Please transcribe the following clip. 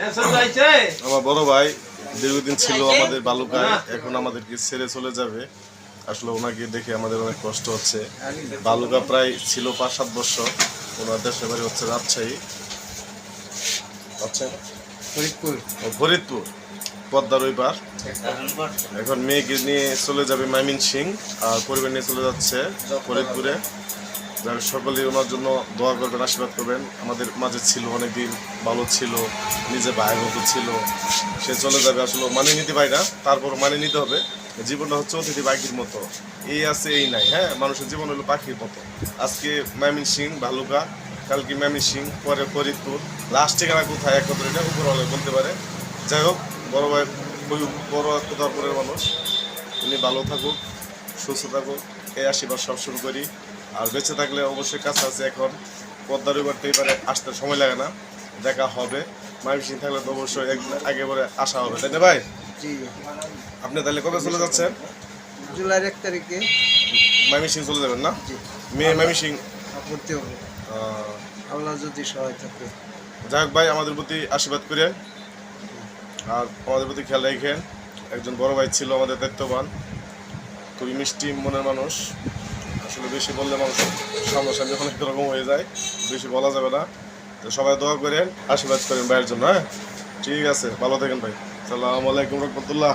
আমার বড় ভাই দীর্ঘদিন ছিল আমাদের বালুকায়, এখন আমাদেরকে ছেড়ে চলে যাবে। আসলে ওনাকে দেখে আমাদের অনেক কষ্ট হচ্ছে। বালুকা প্রায় ছিল 5-7 বছর। ওনার দেশের বাড়ি হচ্ছে রাজশাহী, ফরিদপুর পদ্মার ওই পার। এখন মেয়েকে নিয়ে চলে যাবে ময়মনসিংহ, আর পরিবার নিয়ে চলে যাচ্ছে ফরিদপুরে। সকলেই ওনার জন্য দোয়া করবেন, আশীর্বাদ করবেন। আমাদের মাঝে ছিল, অনেকদিন ভালো ছিল, নিজে ভাইয়ের মতো ছিল। সে চলে যাবে, আসলে মানে নিতে পারি না, তারপর মানে নিতে হবে। জীবনটা হচ্ছে অতিথি পাখির মতো, এই আছে এই নাই। হ্যাঁ, মানুষের জীবন হলো পাখির মতো। আজকে ময়মনসিংহ ভালুকা, কালকে ময়মনসিংহ, পরে ফরিদপুর, লাস্ট ঠিকানা কোথায় একমাত্র এটা উপরওয়ালা বলতে পারে। যাই হোক, বড় ভাই খুবই বড় একটা তারপরের মানুষ। উনি ভালো থাকুক, সুস্থ থাকুক, এই আশীর্বাদ সবসময় করি। আর বেঁচে থাকলে অবশ্যই কাছে আছে, এখন পদ্মার করতে পারে, আসতে সময় লাগে না, দেখা হবে। ময়মনসিংহ থাকলে তো অবশ্যই আগে পরে আসা হবে, তাই না ভাই? আপনি তাহলে কবে চলে যাচ্ছেন? জুলাইয়ের 1 তারিখে ময়মনসিংহ চলে যাবেন না? মেয়ে ময়মনসিংহ করতে হবে, আল্লাহ যদি সহায় থাকে। যাই হোক ভাই, আমাদের প্রতি আশীর্বাদ করেন আর আমাদের প্রতি খেয়াল রাখেন। একজন বড় ভাই ছিল আমাদের দায়িত্ববান, খুবই মিষ্টি মনের মানুষ। আসলে বেশি বললে মানুষ সামনাসামনি অনেক রকম হয়ে যায়, বেশি বলা যাবে না। তো সবাই দোয়া করেন, আশীর্বাদ করেন ভাইয়ের জন্য। হ্যাঁ, ঠিক আছে, ভালো থাকেন ভাই। আসসালামু আলাইকুম রহমতুল্লাহ।